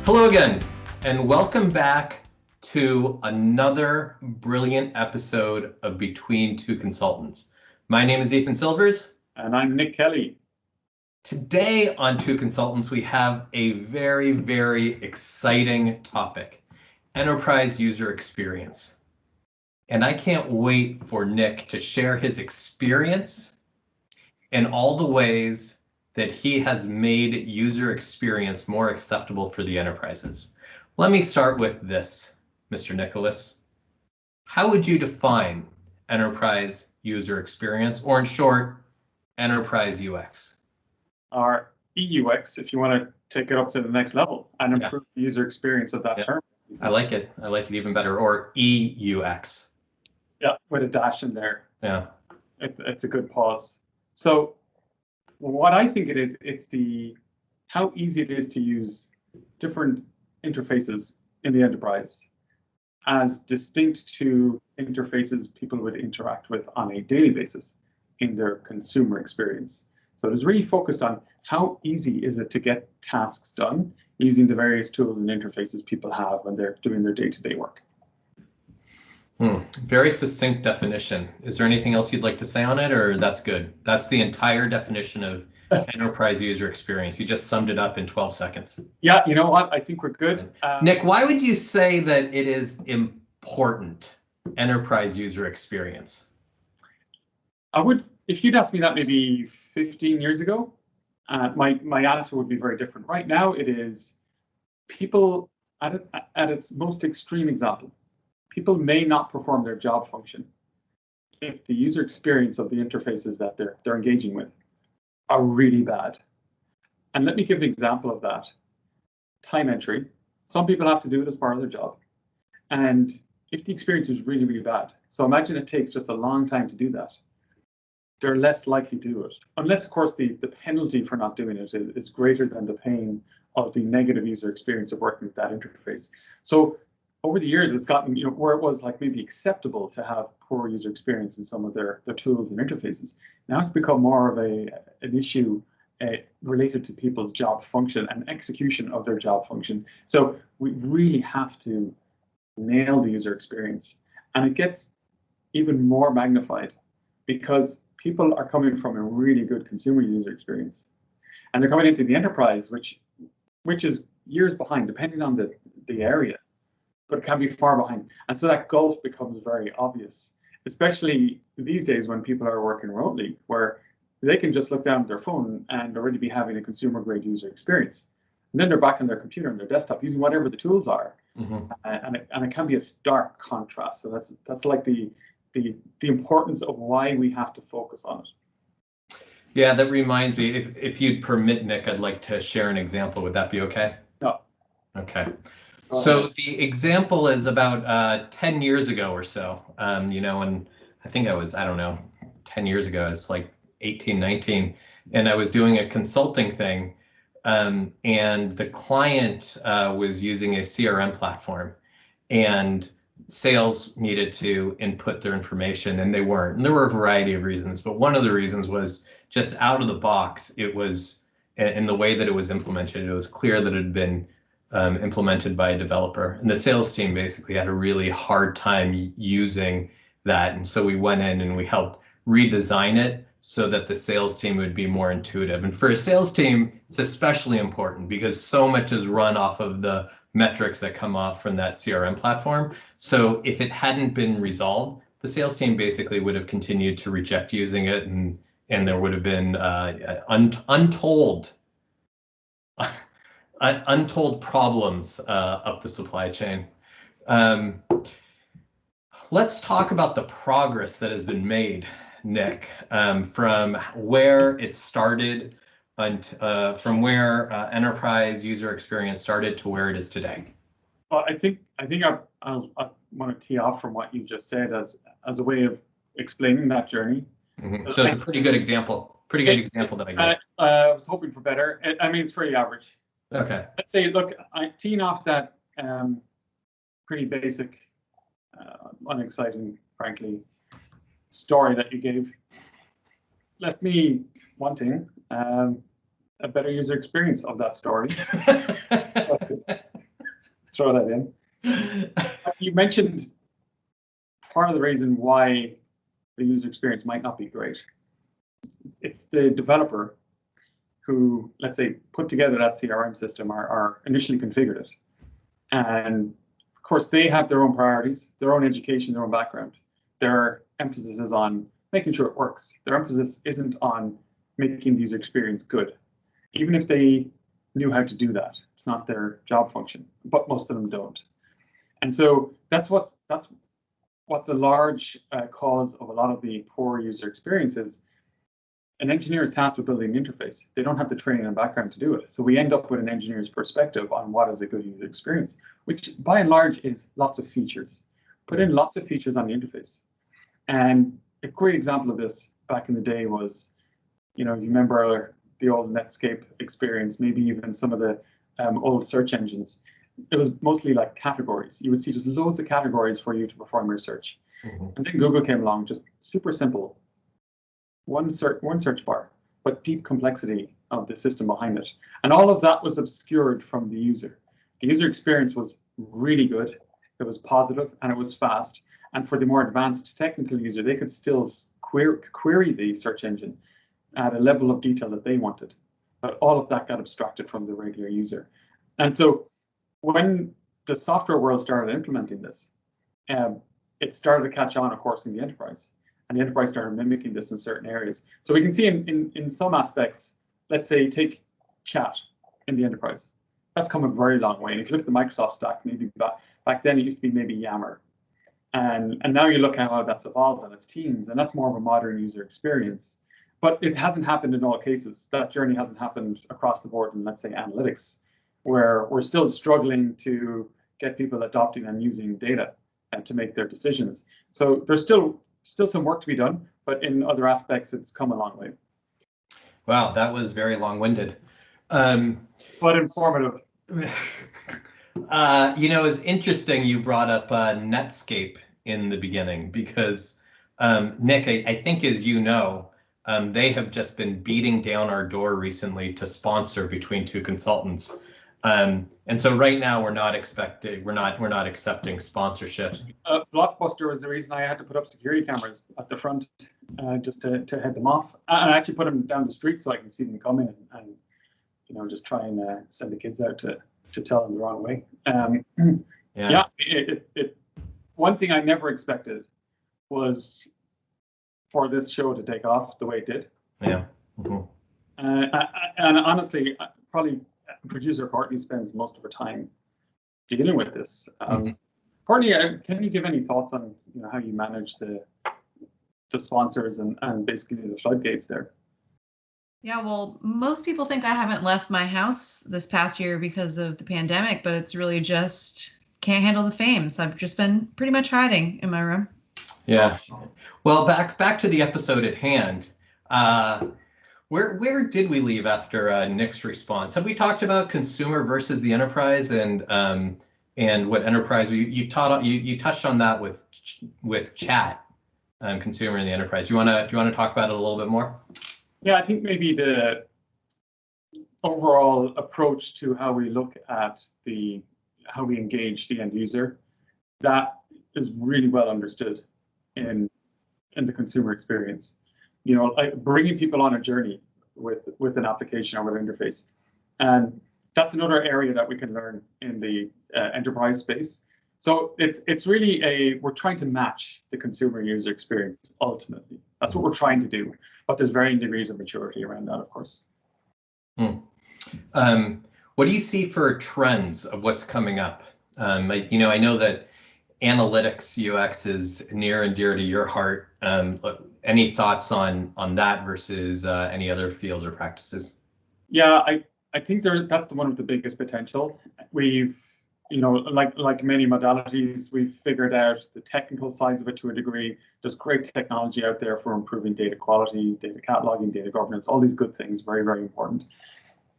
Hello again, and welcome back to another brilliant episode of Between Two Consultants. My name is Ethan Silvers. And I'm Nick Kelly. Today on Two Consultants, we have a very exciting topic, enterprise user experience. And I can't wait for Nick to share his experience and all the ways that he has made user experience more acceptable for the enterprises. Let me start with this, Mr. Nicholas. How would you define enterprise user experience, or in short, enterprise UX? Or EUX, if you want to take it up to the next level and improve the user experience of that term. I like it. I like it even better. Or EUX. Yeah, with a dash in there. Yeah. It's a good pause. So what I think it is, it's how easy it is to use different interfaces in the enterprise as distinct to interfaces people would interact with on a daily basis in their consumer experience. So it is really focused on how easy is it to get tasks done using the various tools and interfaces people have when they're doing their day-to-day work. Very succinct definition. Is there anything else you'd like to say on it, or that's good? That's the entire definition of enterprise user experience. You just summed it up in 12 seconds. Yeah, you know what? I think we're good. Nick, why would you say that it is important, enterprise user experience? I would, if you'd asked me that maybe 15 years ago, my answer would be very different. Right now, it is people at its most extreme example. People may not perform their job function if the user experience of the interfaces that they're engaging with are really bad. And let me give an example of that. Time entry. Some people have to do it as part of their job. And if the experience is really bad, so imagine it takes just a long time to do that, they're less likely to do it. Unless, of course, the penalty for not doing it is greater than the pain of the negative user experience of working with that interface. So over the years, it's gotten, where it was like maybe acceptable to have poor user experience in some of their tools and interfaces. Now it's become more of an issue related to people's job function and execution of their job function. So we really have to nail the user experience. And it gets even more magnified because people are coming from a really good consumer user experience. And they're coming into the enterprise, which is years behind, depending on the area, but it can be far behind. And so that gulf becomes very obvious, especially these days when people are working remotely, where they can just look down at their phone and already be having a consumer grade user experience. And then they're back on their computer and their desktop using whatever the tools are. And it can be a stark contrast. So that's like the importance of why we have to focus on it. Yeah, that reminds me, if you'd permit, Nick, I'd like to share an example. Would that be okay? No. Okay. So the example is about 10 years ago or so, and I think I don't know, 10 years ago, it's like 18, 19, and I was doing a consulting thing, and the client was using a CRM platform, and sales needed to input their information, and they weren't. And there were a variety of reasons, but one of the reasons was just out of the box, it was, in the way that it was implemented, it was clear that it had been implemented by a developer, and the sales team basically had a really hard time using that. And so we went in and we helped redesign it so that the sales team would be more intuitive. And for a sales team, it's especially important because so much is run off of the metrics that come off from that CRM platform. So if it hadn't been resolved, the sales team basically would have continued to reject using it, and there would have been untold problems up the supply chain. Let's talk about the progress that has been made, Nick, from where it started and from where enterprise user experience started to where it is today. Well, I think I want to tee off from what you just said as a way of explaining that journey. So it's a pretty good example. Pretty good example that I gave. I was hoping for better. I mean, it's pretty average. Okay. Let's say, look, teeing off that pretty basic, unexciting, frankly, story that you gave left me wanting a better user experience of that story. throw that in. You mentioned part of the reason why the user experience might not be great. It's the developer who, let's say, put together that CRM system or initially configured it. And of course, they have their own priorities, their own education, their own background. Their emphasis is on making sure it works. Their emphasis isn't on making the user experience good. Even if they knew how to do that, it's not their job function, but most of them don't. And so that's what's a large cause of a lot of the poor user experiences. An engineer is tasked with building an interface. They don't have the training and background to do it. So we end up with an engineer's perspective on what is a good user experience, which by and large is lots of features. Put in lots of features on the interface. And a great example of this back in the day was, you remember the old Netscape experience, maybe even some of the old search engines. It was mostly like categories. You would see just loads of categories for you to perform your search. Mm-hmm. And then Google came along, just super simple. One search bar, but deep complexity of the system behind it. And all of that was obscured from the user. The user experience was really good. It was positive and it was fast. And for the more advanced technical user, they could still query the search engine at a level of detail that they wanted. But all of that got abstracted from the regular user. And so when the software world started implementing this, it started to catch on, of course, in the enterprise. And the enterprise started mimicking this in certain areas. So we can see in some aspects, let's say take chat in the enterprise. That's come a very long way. And if you look at the Microsoft stack, maybe back then it used to be maybe Yammer. And now you look at how that's evolved and it's Teams, and that's more of a modern user experience. But it hasn't happened in all cases. That journey hasn't happened across the board in, let's say, analytics, where we're still struggling to get people adopting and using data to make their decisions. So there's still some work to be done, but in other aspects, it's come a long way. Wow, that was very long-winded. But informative. It's interesting you brought up Netscape in the beginning because, Nick, I think as you know, they have just been beating down our door recently to sponsor between two consultants. And so right now we're not accepting sponsorships. Blockbuster was the reason I had to put up security cameras at the front just to head them off. And I actually put them down the street so I can see them coming and just try and send the kids out to tell them the wrong way. One thing I never expected was for this show to take off the way it did. Yeah. Mm-hmm. And honestly, probably producer Courtney spends most of her time dealing with this. Courtney, can you give any thoughts on how you manage the sponsors and basically the floodgates there? Yeah, well, most people think I haven't left my house this past year because of the pandemic, but it's really just can't handle the fame. So I've just been pretty much hiding in my room. Yeah. Well, back to the episode at hand. Where did we leave after Nick's response? Have we talked about consumer versus the enterprise and what enterprise you touched on that with chat, consumer and the enterprise. Do you want to talk about it a little bit more? Yeah, I think maybe the overall approach to how we look at how we engage the end user, that is really well understood in the consumer experience. Like bringing people on a journey with an application or with an interface. And that's another area that we can learn in the enterprise space. So it's really we're trying to match the consumer user experience ultimately. That's what we're trying to do. But there's varying degrees of maturity around that, of course. What do you see for trends of what's coming up? I know that analytics UX is near and dear to your heart. Any thoughts on that versus any other fields or practices? Yeah, I think that's the one with the biggest potential. We've, like many modalities, we've figured out the technical sides of it to a degree. There's great technology out there for improving data quality, data cataloging, data governance, all these good things, very, very important.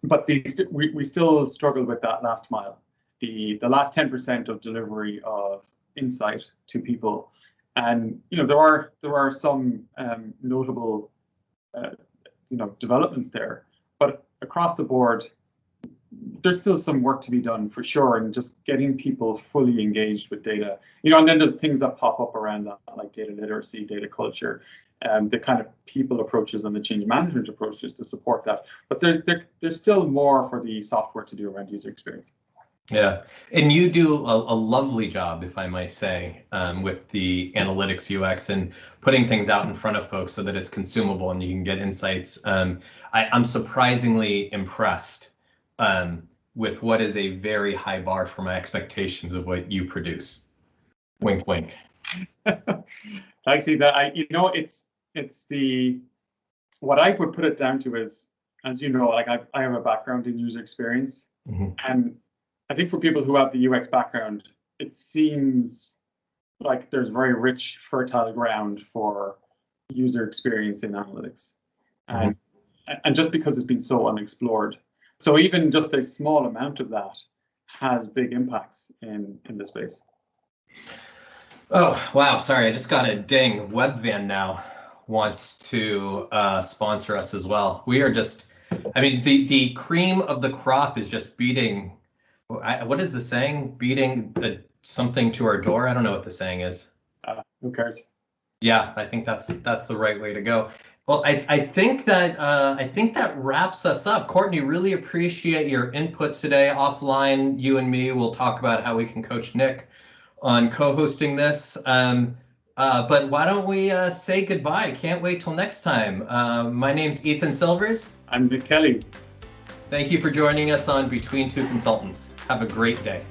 But we still struggle with that last mile, the last 10% of delivery of insight to people. And there are some notable developments there, but across the board, there's still some work to be done for sure, and just getting people fully engaged with data. And then there's things that pop up around that, like data literacy, data culture, the kind of people approaches and the change management approaches to support that. But there's still more for the software to do around user experience. Yeah, and you do a lovely job, if I might say, with the analytics UX and putting things out in front of folks so that it's consumable and you can get insights. I'm surprisingly impressed with what is a very high bar for my expectations of what you produce. Wink, wink. I see that. It's the, what I would put it down to is, as you know, like I have a background in user experience, and I think for people who have the UX background, it seems like there's very rich, fertile ground for user experience in analytics, and just because it's been so unexplored. So even just a small amount of that has big impacts in the space. Oh, wow. Sorry, I just got a ding. Webvan now wants to sponsor us as well. We are just, I mean, the cream of the crop is just beating, what is the saying? Beating something to our door? I don't know what the saying is. Who cares? Yeah, I think that's the right way to go. Well, I think that wraps us up. Courtney, really appreciate your input today. Offline, you and me will talk about how we can coach Nick on co-hosting this. But why don't we say goodbye? Can't wait till next time. My name's Ethan Silvers. I'm Nick Kelly. Thank you for joining us on Between Two Consultants. Have a great day.